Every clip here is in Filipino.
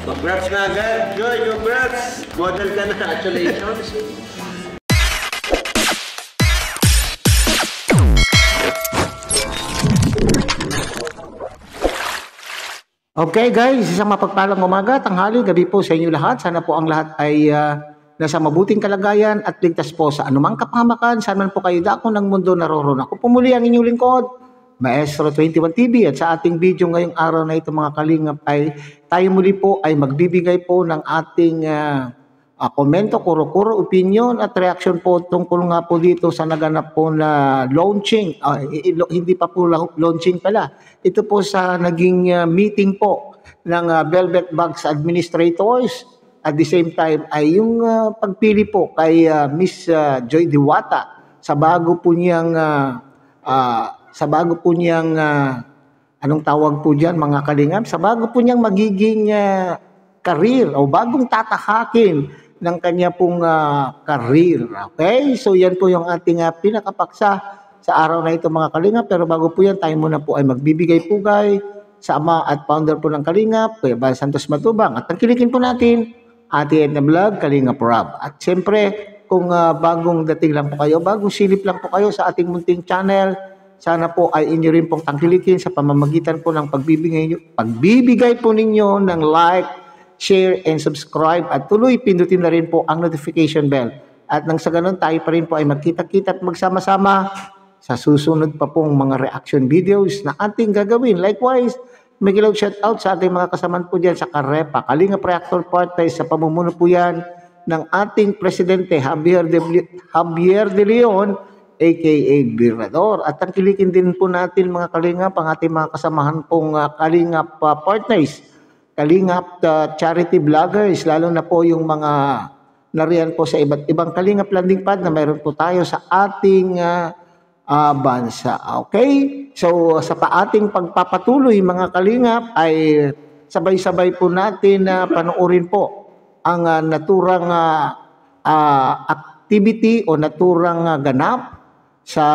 Congrats na agad, Joy, congrats! Model ka na, congratulations! Okay guys, isang mapagpalang umaga, tanghali, gabi po sa inyo lahat. Sana po ang lahat ay nasa mabuting kalagayan at ligtas po sa anumang kapahamakan. Saan man po kayo dako ng mundo naroroon. Ako po muli ang inyong lingkod, Maestro 21 TV. At sa ating video ngayong araw na ito mga kalingap ay tayo muli po ay magbibigay po ng ating komento, kuro-kuro, opinion at reaction po tungkol nga po dito sa naganap po na launching. Hindi pa po launching pala. Ito po sa naging meeting po ng Velvet Bags Administrators. At the same time ay yung pagpili po kay Miss Joy Diwata sa bago po niyang anong tawag po diyan mga kalingap, sa bago po niyang magiging career o bagong tatahakin ng kanya pong career. Okay? So yan po yung ating pinakapaksa sa araw na ito mga kalingap. Pero bago po yan, tayo muna po ay magbibigay pugay sa ama at founder po ng Kalingap, Kuya Bal Santos Matubang. At tangkilikin po natin Ate Edna Vlog, Kalingap Rob. At siyempre, kung bagong dating lang po kayo, bagong silip lang po kayo sa ating munting channel, sana po ay inyo rin pong tangkilikin sa pamamagitan po ng pagbibigay po ninyo ng like, share, and subscribe. At tuloy, pindutin na rin po ang notification bell. At nang sa ganun, tayo pa rin po ay magkita-kita at magsama-sama sa susunod pa pong mga reaction videos na ating gagawin. Likewise, may gilaw shoutout sa ating mga kasamaan po dyan sa Karepa, Kalingap Reactor Party sa pamumuno po yan ng ating Presidente Javier de Leon, aka Birador. At tangkilikin din po natin mga Kalingap ang ating mga kasamahan pong Kalingap partners, Kalingap charity vloggers, lalo na po yung mga nariyan po sa iba't ibang Kalingap landing pad na mayroon po tayo sa ating bansa. Okay? So sa ating pagpapatuloy mga Kalingap ay sabay-sabay po natin panoorin po ang naturang activity o naturang ganap sa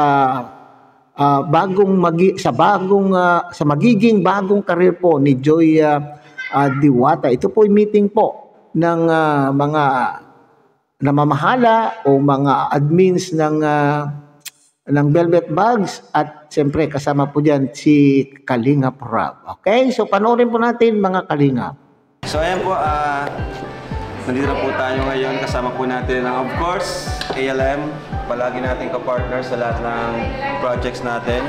magiging bagong career po ni Joy Diwata. Ito po ay meeting po ng mga namamahala o mga admins ng Velvet Bags at siyempre kasama po diyan si Kalingap Rob. Okay? So panoorin po natin mga Kalingap. So ayan po, nandito po tayo ngayon, kasama po natin of course ALM, palagi natin ka-partner sa lahat ng projects natin.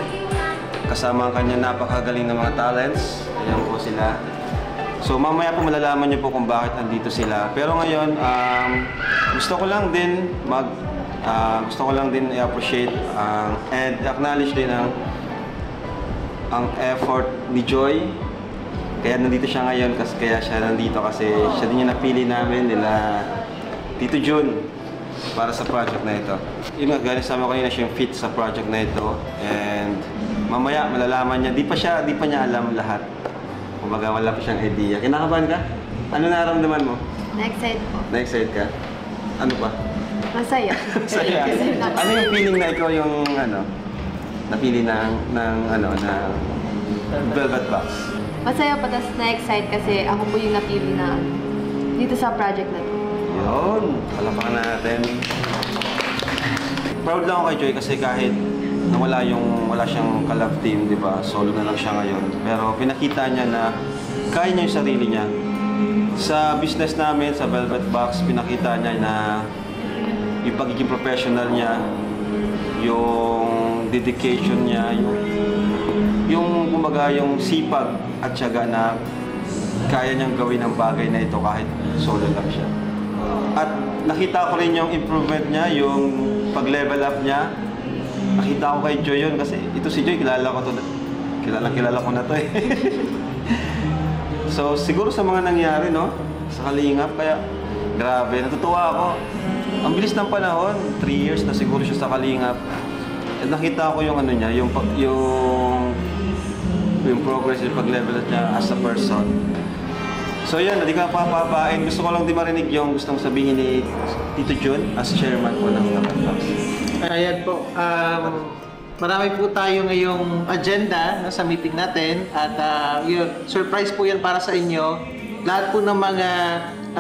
Kasama ang kanya napakagaling na mga talents. Ayan po sila. So mamaya po malalaman niyo po kung bakit andito sila. Pero ngayon, gusto ko lang din i-appreciate and acknowledge din ang effort ni Joy. Kaya nandito siya ngayon kasi siya din yung napili namin nila Tito Jun para sa project na ito. Yun nga, galing sama ko kanina siya yung fit sa project na ito. And mamaya malalaman niya, di pa niya alam lahat. Kumbaga wala pa siyang idea. Kinakabahan ka? Ano nararamdaman mo? Na-excite po. Na-excite ka? Ano pa? Masaya. Masaya. Ano yung feeling na ikaw yung napili ng Velvet Bags? Masaya pa, tas na-excite kasi ako po yung napili na dito sa project na to. Yun, palapakan natin. Proud lang ako kay Joy kasi kahit wala siyang ka-love team, di ba? Solo na lang siya ngayon. Pero pinakita niya na kaya niya yung sarili niya. Sa business namin, sa Velvet Bags, pinakita niya na yung pagiging professional niya, yung dedication niya, yung kumbaga yung sipag at tiyaga na kaya niyang gawin ang bagay na ito kahit solo lang siya. At nakita ko rin yung improvement niya, yung pag-level up niya. Nakita ko kay Joy yun kasi ito si Joy, kilala ko na to eh. So siguro sa mga nangyari no, sa Kalingap, kaya grabe, natutuwa ako. Ang bilis ng panahon, 3 years na siguro siya sa Kalingap. At nakita ko yung niya, yung progress, yung pag-level up niya as a person. So yan, hindi ka papapain. Gusto ko lang di marinig yung gustong sabihin ni Tito Jun as chairman po ng Velvet Bags. Ayan po. Marami po tayo ngayong agenda sa meeting natin at yun, surprise po yan para sa inyo. lahat po ng mga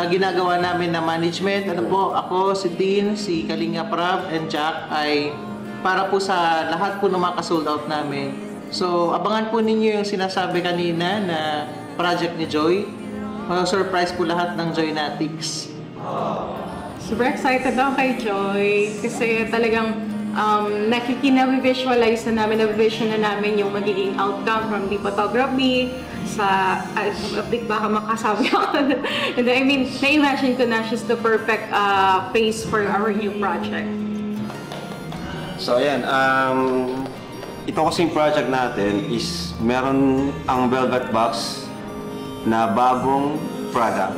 ginagawa namin na management, ano po, ako, si Dean, si Kalinga Prab, and Jack ay para po sa lahat po ng mga ka-sold out namin. So, abangan po ninyo yung sinasabi kanina na project ni Joy. Surprise po lahat ng Joynatics. Super excited ako kay Joy kasi talagang nakikina-visualize na namin, na-vision na namin yung magiging outcome from the photography sa, baka makasabi ako. And I mean, na-imagine ko na she's the perfect face for our new project. So ayan, ito kasing project natin is meron ang Velvet Box na bagong product.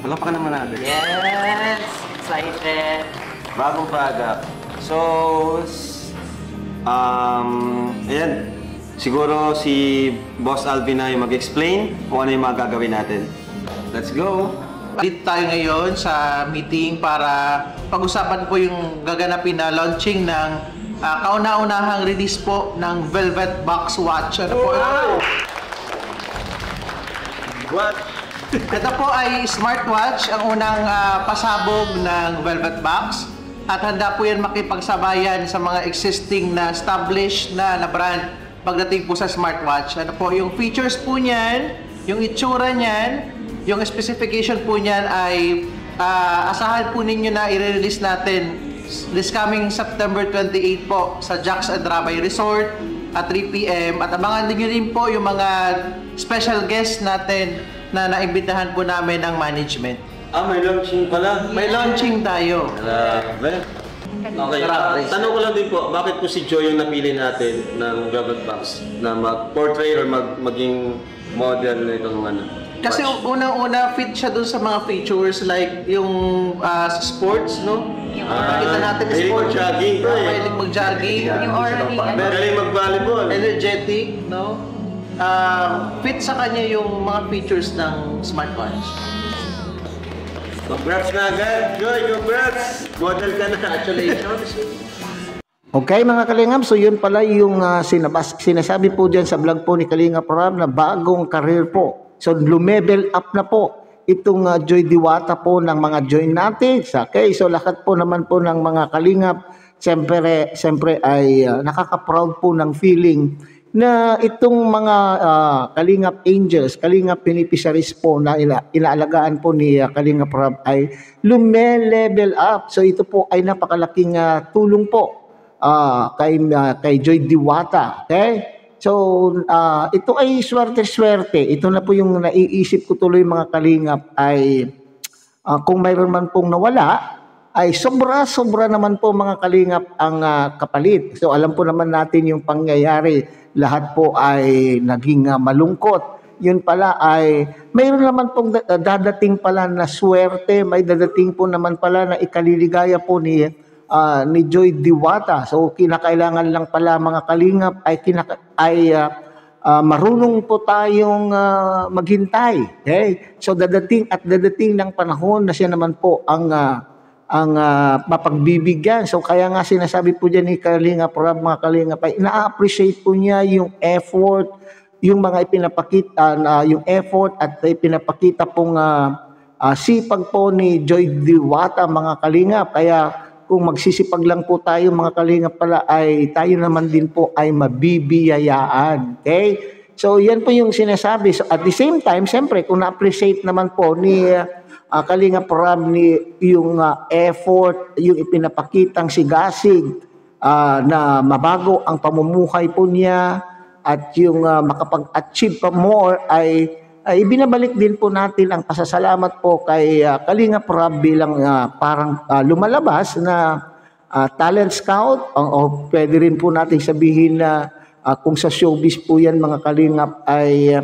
Palapakan naman natin. Yes! Excited! Bagong product. So, ayan, siguro si Boss Alvin na yung mag-explain kung ano yung mga gagawin natin. Let's go! Dito tayo ngayon sa meeting para pag-usapan po yung gaganapin na launching ng kauna-unahang release po ng Velvet Box Watch. Ano po? What? Ito po ay smartwatch, ang unang pasabog ng Velvet Box. At handa po yan makipagsabayan sa mga existing na established na brand pagdating po sa smartwatch. Ano po, yung features po niyan, yung itsura niyan, yung specification po niyan ay asahan po ninyo na i-release natin this coming September 28 po sa Jack's and Rabay Resort at 3 p.m. At abangan niyo rin po yung mga special guests natin na naimbitahan po namin ng management. May launching pala. May launching tayo. Grabe. Okay, tanong ko lang din po, bakit po si Joy yung napili natin ng Velvet Box na mag-portray or maging model na itong Kasi watch? unang-una fit siya dun sa mga features like yung sports, no? Kita natin yung mahilig sports. mag-jogging to eh. Mahilig mag-jogging. Yung already, Magaling mag-volleyball. Energetic, no? Fit sa kanya yung mga features ng smartwatch. Congrats na agad, Joy, congrats! Model ka na. Congratulations. Okay mga Kalingap, so yun pala yung sinasabi po dyan sa vlog po ni Kalinga Prab na bagong career po. So lumevel up na po itong Joy Diwata po ng mga Joynatics. Okay, so lahat po naman po ng mga Kalingap, siyempre ay nakaka-proud po ng feeling na itong mga Kalingap Angels, Kalingap beneficiaries po na inaalagaan po ni Kalinga Prab ay lume-level up. So ito po ay napakalaking tulong po kay Joy Diwata. Okay? So ito ay swerte-swerte. Ito na po yung naiisip ko tuloy mga Kalingap ay kung mayroon man pong nawala, ay sobra-sobra naman po mga Kalingap ang kapalit. So alam po naman natin yung pangyayari. Lahat po ay naging malungkot. Yun pala ay mayroon naman pong dadating pala na swerte. May dadating po naman pala na ikaliligaya po ni Joy Diwata. So kinakailangan lang pala mga Kalingap ay marunong po tayong maghintay. Okay? So dadating ng panahon na siya naman po ang mapagbibigyan. So kaya nga sinasabi po dyan ni Kalinga Prab, mga Kalinga pa, ina-appreciate po niya yung effort, yung mga ipinapakita, yung effort at ipinapakita pong sipag po ni Joy Diwata, mga Kalinga. Kaya kung magsisipag lang po tayo mga Kalinga pala ay tayo naman din po ay mabibiyayaan. Okay? So yan po yung sinasabi. So at the same time, siyempre kung na-appreciate naman po ni Kalinga Prab ni yung effort, yung ipinapakitang sigasig na mabago ang pamumuhay po niya at yung makapag-achieve pa more ay ibinabalik din po natin ang pasasalamat po kay Kalinga Prab bilang parang lumalabas na talent scout o pwede rin po natin sabihin na kung sa showbiz po yan mga Kalingap ay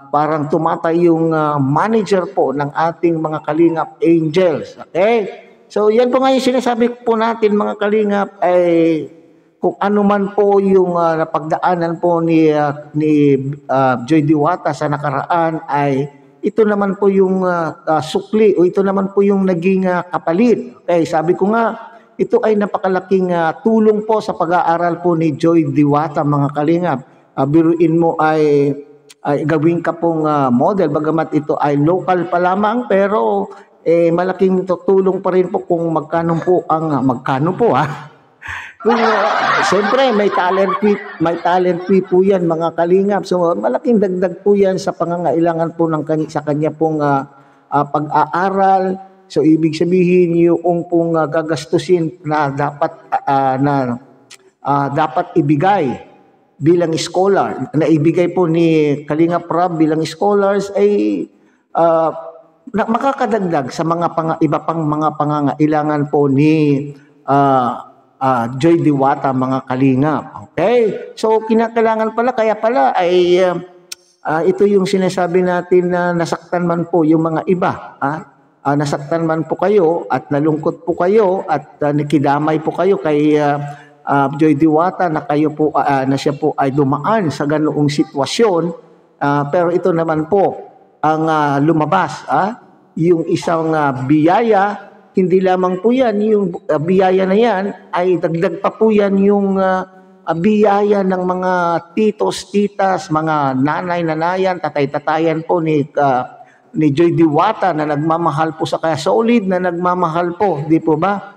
parang tumatay yung manager po ng ating mga Kalingap Angels. Okay? So yan po nga yung sinasabi po natin mga Kalingap ay kung ano man po yung napagdaanan po ni Joy Diwata sa nakaraan ay ito naman po yung sukli o ito naman po yung naging kapalit. Okay, sabi ko nga ito ay napakalaking tulong po sa pag-aaral po ni Joy Diwata mga Kalingap. Biruin mo ay gawin ka pong model, bagamat ito ay local pa lamang, pero malaking tutulong pa rin po kung magkano po kung siyempre may talent fee po yan mga kalingap. So malaking dagdag po yan sa pangangailangan po sa kanya pong pag-aaral. So ibig sabihin yung pong gagastusin na dapat ibigay bilang scholar, na ibigay po ni Kalinga Prab bilang scholars ay makakadagdag sa mga iba pang mga pangangailangan po ni Joy Diwata mga kalingap. Okay? So kinakailangan pala, kaya pala ay ito yung sinasabi natin na nasaktan man po yung mga iba. Nasaktan man po kayo at nalungkot po kayo at nakidamay po kayo kay Joy Diwata na kayo po na siya po ay dumaan sa ganoong sitwasyon, pero ito naman po ang lumabas, yung isang biyaya. Hindi lamang po yan, yung biyaya na yan ay dagdag pa po yan yung biyaya ng mga titos, titas, mga nanay-nanayan, tatay-tatayan po ni Joy Diwata na nagmamahal po sa kaya, solid na nagmamahal po, di po ba?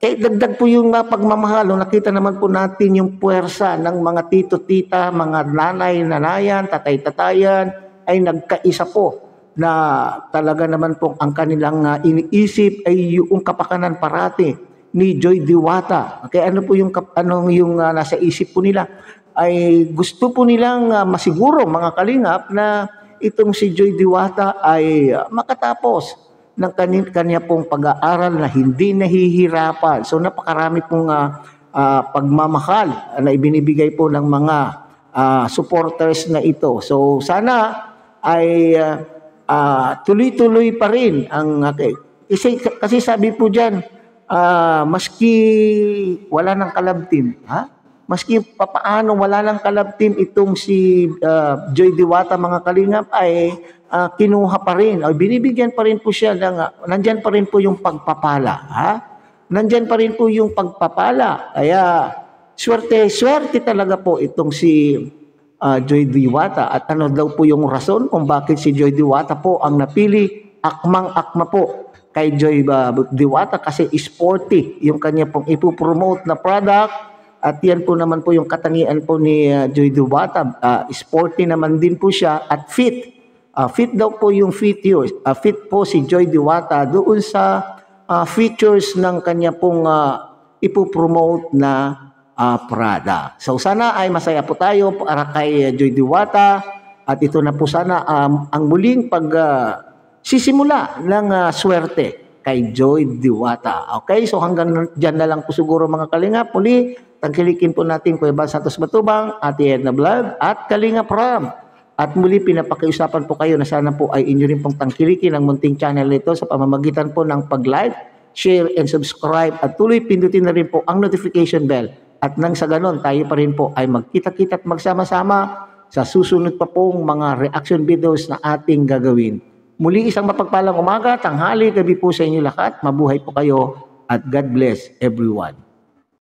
Dagdag po yung pagmamahal. Nakita naman po natin yung puwersa ng mga tito-tita, mga nanay-nanayan, tatay-tatayan, ay nagkaisa po na talaga naman po ang kanilang iniisip ay yung kapakanan parati ni Joy Diwata. Okay, ano po yung nasa isip po nila? Ay gusto po nilang masiguro mga kalingap na itong si Joy Diwata ay makatapos ng kanya pong pag-aaral na hindi nahihirapan. So napakarami pong pagmamahal na ibinibigay po ng mga supporters na ito. So sana ay tuloy-tuloy pa rin ang kasi sabi po diyan, maski wala ng club team, maski papaano wala ng club team itong si Joy Diwata mga kalingap ay kinuha pa rin, o binibigyan pa rin po siya ng, nandyan pa rin po yung pagpapala. Nandyan pa rin po yung pagpapala. Kaya, swerte talaga po itong si Joy Diwata. At ano daw po yung rason kung bakit si Joy Diwata po ang napili, akmang-akma po kay Joy Diwata kasi sporty yung kanya pong ipopromote na product. At yan po naman po yung katangian po ni Joy Diwata. Sporty naman din po siya at fit. Fit daw po yung features. Fit po si Joy Diwata doon sa features ng kanya pong ipopromote na product. So sana ay masaya po tayo para kay Joy Diwata at ito na po sana ang muling sisimula ng swerte kay Joy Diwata. Okay, so hanggang dyan na lang po siguro mga kalingap. Muli, tangkilikin po natin Kuya Bal Santos Matubang, Ate Edna Vlog at Kalinga Prab. At muli pinapakiusapan po kayo na sana po ay inyo rin pong tangkilikin ang munting channel nito sa pamamagitan po ng pag-like, share, and subscribe. At tuloy pindutin na rin po ang notification bell. At nang sa ganon, tayo pa rin po ay magkita-kita at magsama-sama sa susunod pa pong mga reaction videos na ating gagawin. Muli isang mapagpalang umaga, tanghali, gabi po sa inyo lahat. Mabuhay po kayo at God bless everyone.